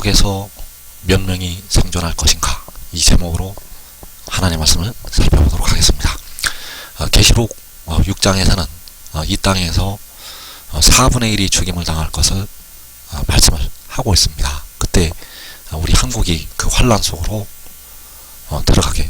한국에서 몇 명이 생존할 것인가, 이 제목으로 하나님의 말씀을 살펴보도록 하겠습니다. 계시록 6장에서는 이 땅에서 4분의 1이 죽임을 당할 것을 말씀을 하고 있습니다. 그때 우리 한국이 그 환란 속으로 들어가게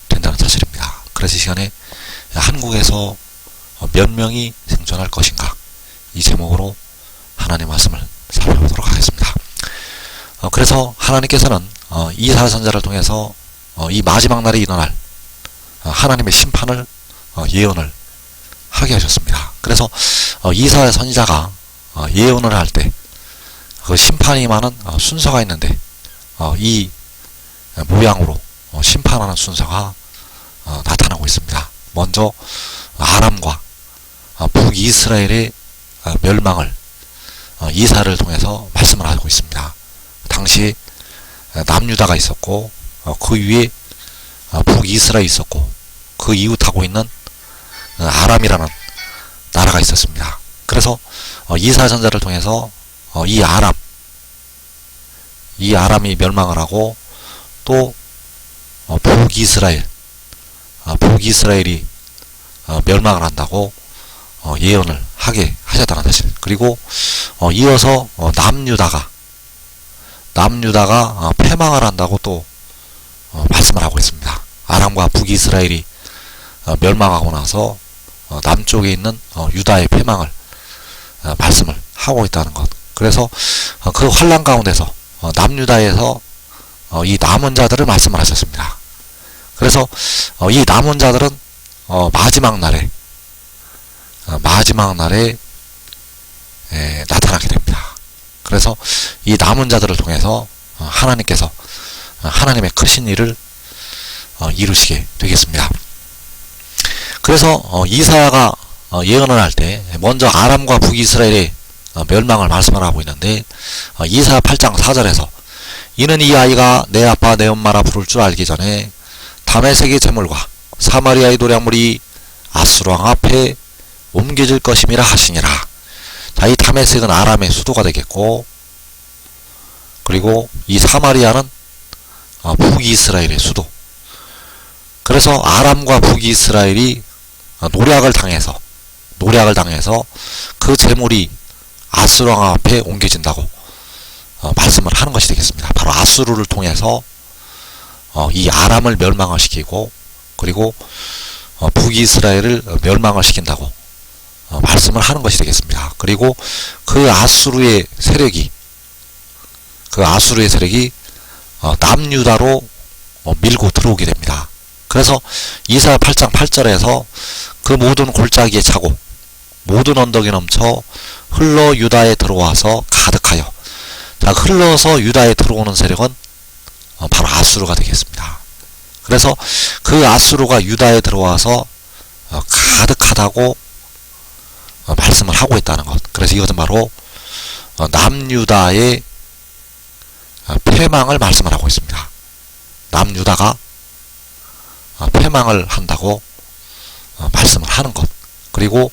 된다는 사실입니다. 그래서 이 시간에 한국에서 몇 명이 생존할 것인가, 이 제목으로 하나님의 말씀을 살펴보도록 하겠습니다. 그래서 하나님께서는 이사야 선지자를 통해서 이 마지막 날에 일어날 하나님의 심판을 예언을 하게 하셨습니다. 그래서 이사야 선지자가 예언을 할 때 그 심판이 많은 순서가 있는데 이 모양으로 심판하는 순서가 나타나고 있습니다. 먼저 아람과 북이스라엘의 멸망을 이사야를 통해서 말씀을 하고 있습니다. 당시 남유다가 있었고 그 위에 북이스라엘이 있었고 그 이웃하고 있는 아람이라는 나라가 있었습니다. 그래서 이사야 선지자를 통해서 이 아람이 멸망을 하고 또 북이스라엘이 멸망을 한다고 예언을 하게 하셨다는 사실. 그리고 이어서 남유다가 패망을 한다고 또 말씀을 하고 있습니다. 아람과 북이스라엘이 멸망하고 나서 남쪽에 있는 유다의 패망을 말씀을 하고 있다는 것. 그래서 그 환란 가운데서 남유다에서 이 남은 자들을 말씀을 하셨습니다. 그래서 이 남은 자들은 마지막 날에 나타나게 됩니다. 그래서 이 남은 자들을 통해서 하나님께서 하나님의 크신 일을 이루시게 되겠습니다. 그래서 이사야가 예언을 할 때 먼저 아람과 북이스라엘의 멸망을 말씀을 하고 있는데 이사야 8장 4절에서 이는 이 아이가 내 아빠 내 엄마라 부를 줄 알기 전에 다메섹의 제물과 사마리아의 노략물이 아수르 왕 앞에 옮겨질 것임이라 하시니라. 자, 이 다메섹은 아람의 수도가 되겠고, 그리고 이 사마리아는 북이스라엘의 수도. 그래서 아람과 북이스라엘이 노략을 당해서 그 제물이 아수르 왕 앞에 옮겨진다고 말씀을 하는 것이 되겠습니다. 바로 아수르를 통해서 이 아람을 멸망을 시키고, 그리고 북이스라엘을 멸망을 시킨다고 말씀을 하는 것이 되겠습니다. 그리고 그 아수르의 세력이 남유다로 밀고 들어오게 됩니다. 그래서 이사야 8장 8절에서 그 모든 골짜기에 차고 모든 언덕에 넘쳐 흘러 유다에 들어와서 가득하여, 자, 흘러서 유다에 들어오는 세력은 바로 아수르가 되겠습니다. 그래서 그 아수르가 유다에 들어와서 가득하다고 말씀을 하고 있다는 것. 그래서 이것은 바로 남유다의 패망을 말씀을 하고 있습니다. 남유다가 패망을 한다고 말씀을 하는 것. 그리고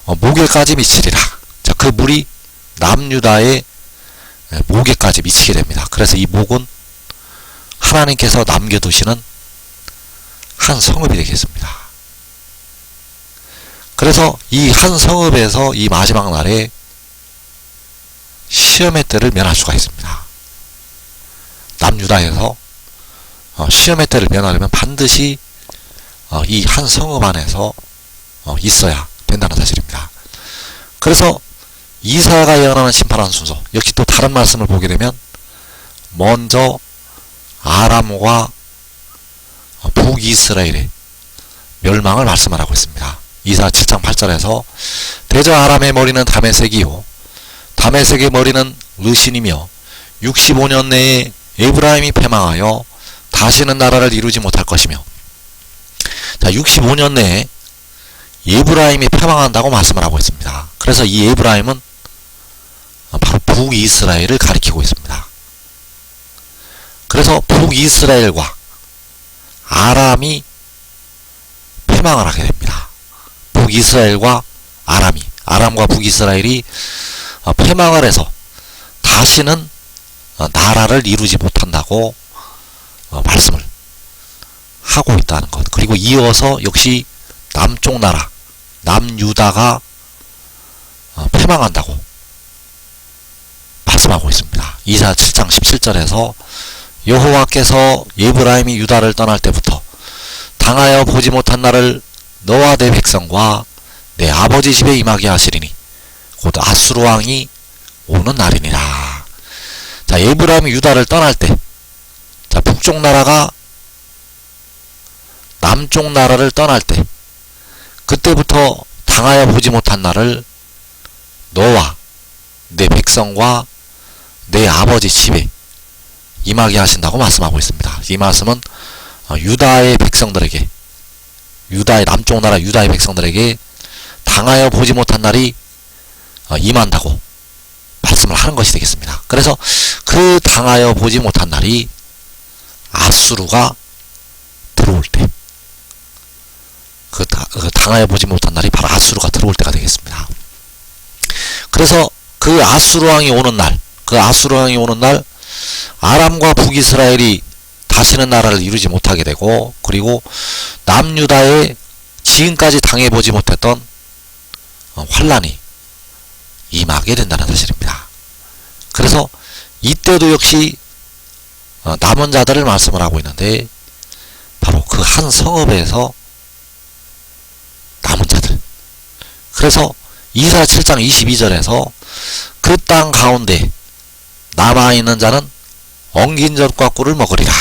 목에까지 미치리라. 자, 그 물이 남유다의 목에까지 미치게 됩니다. 그래서 이 목은 하나님께서 남겨두시는 한 성읍이 되겠습니다. 그래서 이 한 성읍에서 이 마지막 날에 시험의 때를 면할 수가 있습니다. 남유다에서 시험의 때를 면하려면 반드시 이 한 성읍 안에서 있어야 된다는 사실입니다. 그래서 이사야가 예언하는 심판하는 순서, 역시 또 다른 말씀을 보게 되면 먼저 아람과 북이스라엘의 멸망을 말씀을 하고 있습니다. 이사야 7장 8절에서 대저 아람의 머리는 다메섹이요 다메섹의 머리는 르신이며 65년 내에 에브라임이 패망하여 다시는 나라를 이루지 못할 것이며, 자, 65년 내에 에브라임이 패망한다고 말씀을 하고 있습니다. 그래서 이 에브라임은 바로 북이스라엘을 가리키고 있습니다. 그래서 북이스라엘과 아람이 패망을 하게 됩니다. 북이스라엘과 아람과 북이스라엘이 패망을 해서 다시는 나라를 이루지 못한다고 말씀을 하고 있다는 것. 그리고 이어서 역시 남쪽 나라 남유다가 패망한다고 말씀하고 있습니다. 이사야 7장 17절에서 여호와께서 에브라임이 유다를 떠날 때부터 당하여 보지 못한 날을 너와 내 백성과 내 아버지 집에 임하게 하시리니 곧 아수르 왕이 오는 날이니라. 자, 에브라임이 유다를 떠날 때, 자, 북쪽 나라가 남쪽 나라를 떠날 때, 그때부터 당하여 보지 못한 날을 너와 내 백성과 내 아버지 집에 임하게 하신다고 말씀하고 있습니다. 이 말씀은 유다의 백성들에게, 유다의 남쪽 나라 유다의 백성들에게 당하여 보지 못한 날이 임한다고 말씀을 하는 것이 되겠습니다. 그래서 그 당하여 보지 못한 날이 아수르가 들어올 때, 그 당하여 보지 못한 날이 바로 아수르가 들어올 때가 되겠습니다. 그래서 그 아수르 왕이 오는 날, 그 아수르 왕이 오는 날 아람과 북이스라엘이 다시는 나라를 이루지 못하게 되고, 그리고 남유다에 지금까지 당해보지 못했던 환란이 임하게 된다는 사실입니다. 그래서 이때도 역시 남은 자들을 말씀을 하고 있는데, 바로 그 한 성읍에서 남은 자들. 그래서 이사야 7장 22절에서 그 땅 가운데 남아있는 자는 엉긴 젖과 꿀을 먹으리라.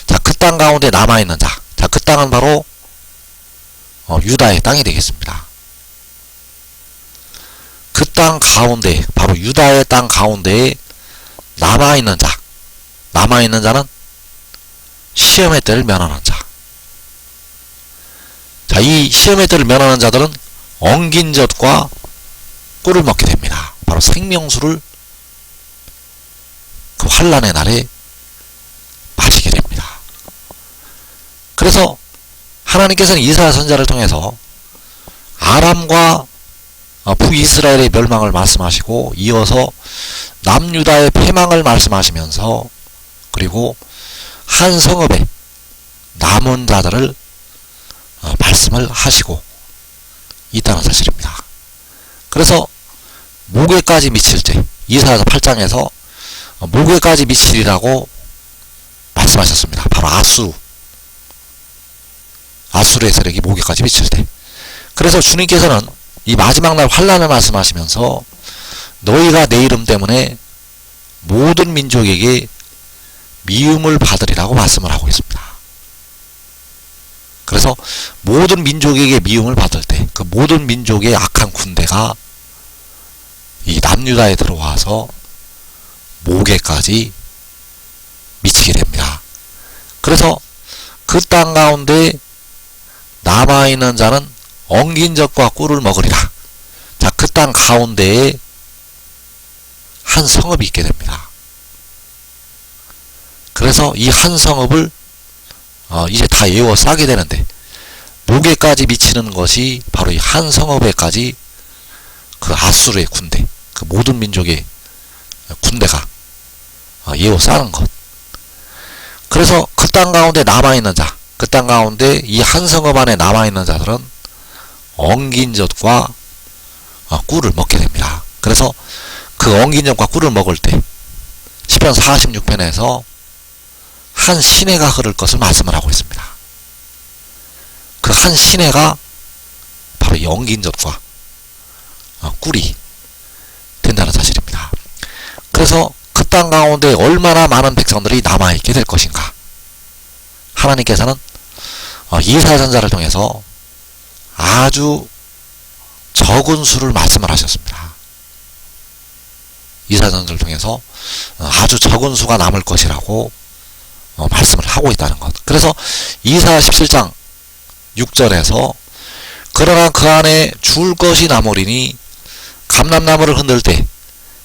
자, 그 땅 가운데 남아있는 자. 자, 그 땅은 바로 유다의 땅이 되겠습니다. 그 땅 가운데, 바로 유다의 땅 가운데에 남아있는 자. 남아있는 자는 시험의 때를 면하는 자. 자, 이 시험의 때를 면하는 자들은 엉긴 젖과 꿀을 먹게 됩니다. 바로 생명수를 그 환란의 날에 마시게 됩니다. 그래서 하나님께서는 이사야 선지자를 통해서 아람과 북이스라엘의 멸망을 말씀하시고, 이어서 남유다의 패망을 말씀하시면서, 그리고 한 성읍에 남은 자들을 말씀을 하시고 있다는 사실입니다. 그래서 목에까지 미칠 때, 이사야 8장에서 목에까지 미치리라고 말씀하셨습니다. 바로 아수르의 세력이 목에까지 미칠 때. 그래서 주님께서는 이 마지막 날 환란을 말씀하시면서 너희가 내 이름 때문에 모든 민족에게 미움을 받으리라고 말씀을 하고 있습니다. 그래서 모든 민족에게 미움을 받을 때, 그 모든 민족의 악한 군대가 이 남유다에 들어와서 목에까지 미치게 됩니다. 그래서 그 땅 가운데 남아있는 자는 엉긴 젖과 꿀을 먹으리라. 자, 그 땅 가운데에 한 성읍이 있게 됩니다. 그래서 이 한 성읍을 이제 다 에워싸게 되는데, 목에까지 미치는 것이 바로 이 한 성읍에까지 그 아수르의 군대, 그 모든 민족의 군대가 에워싸는 것. 그래서 그 땅 가운데 남아있는 자, 그 땅 가운데 이 한 성읍 안에 남아있는 자들은 엉긴 젖과 꿀을 먹게 됩니다. 그래서 그 엉긴 젖과 꿀을 먹을 때 시편 46편에서 한 시내가 흐를 것을 말씀을 하고 있습니다. 그 한 시내가 바로 이 엉긴 젖과 꿀이 된다는 사실입니다. 그래서 그 땅 가운데 얼마나 많은 백성들이 남아있게 될 것인가. 하나님께서는 이사야 선지자를 통해서 아주 적은 수를 말씀을 하셨습니다. 이사야 선지자를 통해서 아주 적은 수가 남을 것이라고 말씀을 하고 있다는 것. 그래서 이사야 17장 6절에서 그러나 그 안에 줄 것이 남으리니 감람나무를 흔들 때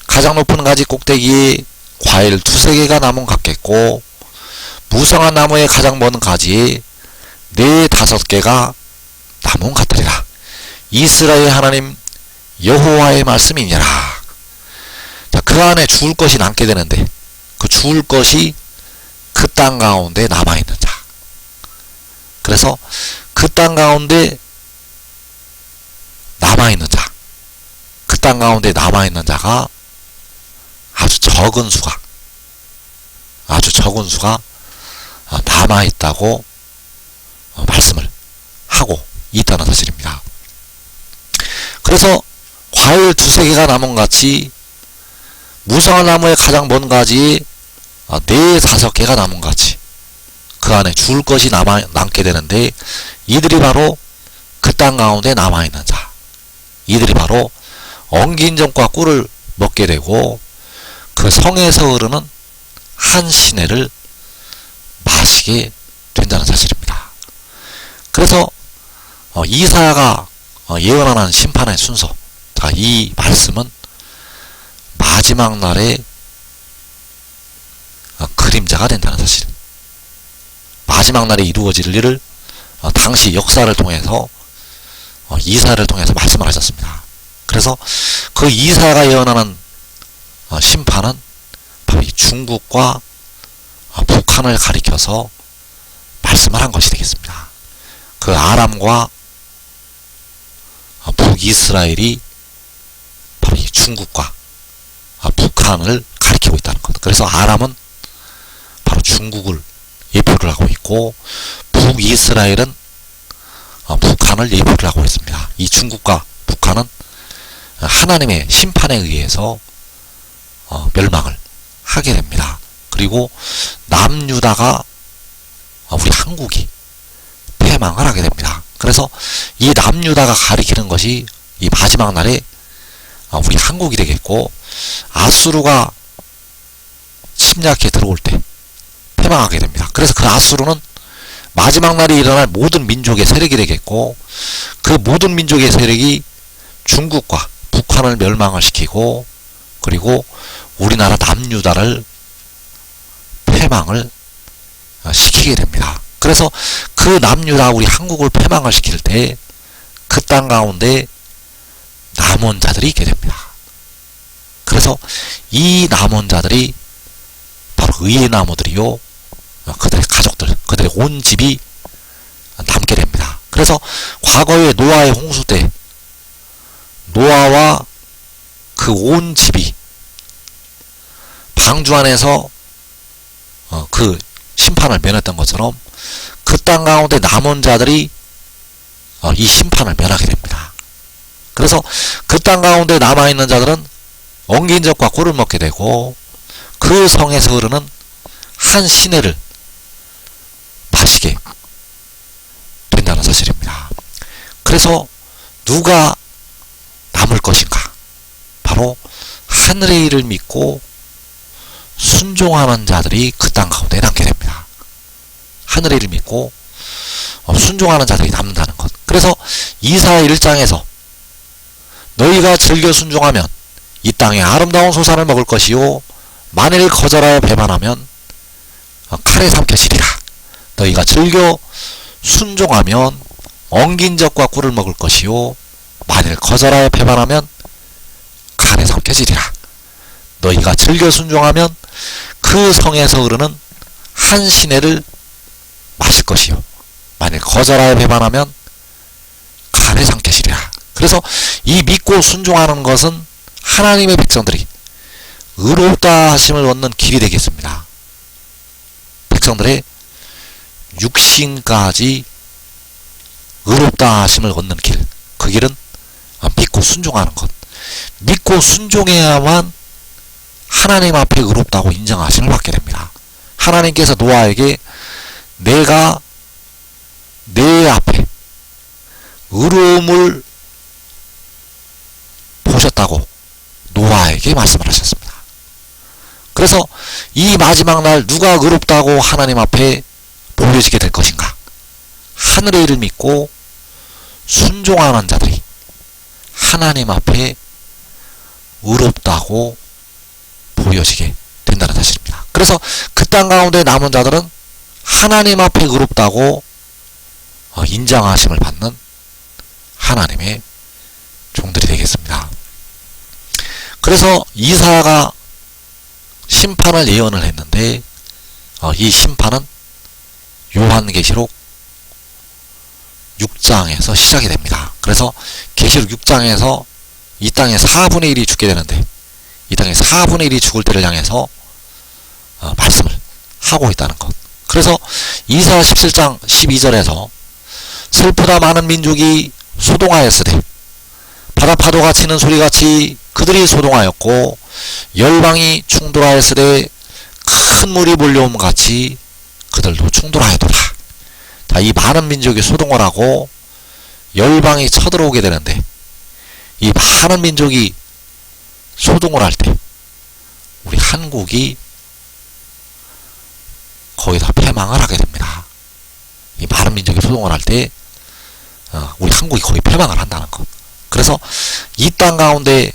가장 높은 가지 꼭대기에 과일 2-3개가 남은 같겠고, 무성한 나무의 가장 먼 가지에 4-5개가 남은 같으리라. 이스라엘 하나님 여호와의 말씀이니라. 자, 그 안에 죽을 것이 남게 되는데, 죽을 것이 그 땅 가운데 남아있는 자. 그래서 그 땅 가운데 남아있는 자, 그 땅 가운데 남아있는 자가 아주 적은 수가 남아있다고 말씀을 하고 있다는 사실입니다. 그래서 과일 두세 개가 남은 같이 무성한 나무의 가장 먼 가지에 4-5개가 남은 같이 그 안에 죽을 것이 남게 되는데, 이들이 바로 그 땅 가운데 남아있는 자, 이들이 바로 엉긴 젖과 꿀을 먹게 되고 그 성에서 흐르는 한 시내를 마시게 된다는 사실입니다. 그래서 이사야가 예언하는 심판의 순서, 이 말씀은 마지막 날의 그림자가 된다는 사실, 마지막 날에 이루어질 일을 당시 역사를 통해서 이사야를 통해서 말씀을 하셨습니다. 그래서 그 이사야가 예언하는 심판은 바로 이 중국과 북한을 가리켜서 말씀을 한 것이 되겠습니다. 그 아람과 북이스라엘이 바로 이 중국과 북한을 가리키고 있다는 것. 그래서 아람은 바로 중국을 예표를 하고 있고, 북이스라엘은 북한을 예표를 하고 있습니다. 이 중국과 북한은 하나님의 심판에 의해서 멸망을 하게 됩니다. 그리고 남유다가 우리 한국이 패망을 하게 됩니다. 그래서 이 남유다가 가리키는 것이 이 마지막 날에 우리 한국이 되겠고, 아수르가 침략해 들어올 때 패망하게 됩니다. 그래서 그 아수르는 마지막 날에 일어날 모든 민족의 세력이 되겠고, 그 모든 민족의 세력이 중국과 북한을 멸망을 시키고, 그리고 우리나라 남유다를 패망을 시키게 됩니다. 그래서 그 남유다 우리 한국을 패망을 시킬 때 그 땅 가운데 남은 자들이 있게 됩니다. 그래서 이 남은 자들이 바로 의의 나무들이요, 그들의 가족들, 그들의 온 집이 남게 됩니다. 그래서 과거의 노아의 홍수 때 노아와 그 온 집이 방주 안에서 그 심판을 면했던 것처럼 그 땅 가운데 남은 자들이 이 심판을 면하게 됩니다. 그래서 그 땅 가운데 남아있는 자들은 엉긴 젖과 꿀을 먹게 되고 그 성에서 흐르는 한 시내를 마시게 된다는 사실입니다. 그래서 누가 남을 것인가? 바로 하늘의 일을 믿고 순종하는 자들이 그 땅 가운데 남게 됩니다. 하늘의 일을 믿고 순종하는 자들이 남는다는 것. 그래서 이사야 1장에서 너희가 즐겨 순종하면 이 땅의 아름다운 소산을 먹을 것이요, 만일 거절하여 배반하면 칼에 삼켜지리라. 너희가 즐겨 순종하면 엉긴 젖과 꿀을 먹을 것이요, 만일 거절하여 배반하면 칼에 삼켜지리라. 너희가 즐겨 순종하면 그 성에서 흐르는 한 시내를 마실 것이요, 만일 거절하여 배반하면 칼에 삼켜지리라. 그래서 이 믿고 순종하는 것은 하나님의 백성들이 의롭다 하심을 얻는 길이 되겠습니다. 백성들의 육신까지 의롭다 하심을 얻는 길, 그 길은 믿고 순종하는 것. 믿고 순종해야만 하나님 앞에 의롭다고 인정하심을 받게 됩니다. 하나님께서 노아에게 내가 내 앞에 의로움을 보셨다고 노아에게 말씀을 하셨습니다. 그래서 이 마지막 날 누가 의롭다고 하나님 앞에 보여지게 될 것인가? 하늘의 일을 믿고 순종하는 자들이 하나님 앞에 의롭다고 보여지게 된다는 사실입니다. 그래서 그 땅 가운데 남은 자들은 하나님 앞에 의롭다고 인정하심을 받는 하나님의 종들이 되겠습니다. 그래서 이사야가 심판을 예언을 했는데 이 심판은 요한계시록 6장에서 시작이 됩니다. 그래서 계시록 6장에서 이 땅의 4분의 1이 죽게 되는데 이 땅의 4분의 1이 죽을 때를 향해서 말씀을 하고 있다는 것. 그래서 이사야 17장 12절에서 슬프다 많은 민족이 소동하였으되 바다 파도가 치는 소리같이 그들이 소동하였고 열방이 충돌하였으되 큰 물이 몰려옴 같이 그들도 충돌하였도다. 자, 이 많은 민족이 소동을 하고 열방이 쳐들어오게 되는데 이 많은 민족이 소동을 할 때 우리 한국이 거의 다 패망을 하게 됩니다. 이 많은 민족이 소동을 할 때 우리 한국이 거의 패망을 한다는 것. 그래서 이 땅 가운데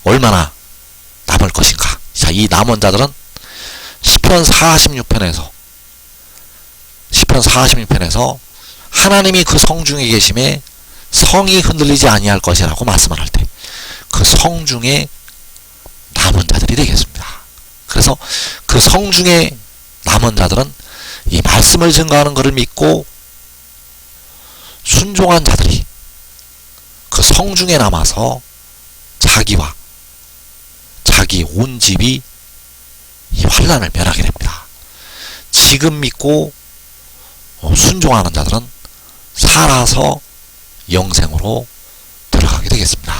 얼마나 남을 것인가. 자, 이 남은 자들은 시편 46편에서 하나님이 그 성중에 계심에 성이 흔들리지 아니할 것이라고 말씀을 할 때 그 성중에 남은 자들이 되겠습니다. 그래서 그 성중에 남은 자들은 이 말씀을 증거하는 것을 믿고 순종한 자들이 그 성중에 남아서 자기와 자기 온 집이 이 환난을 면하게 됩니다. 지금 믿고 순종하는 자들은 살아서 영생으로 들어가게 되겠습니다.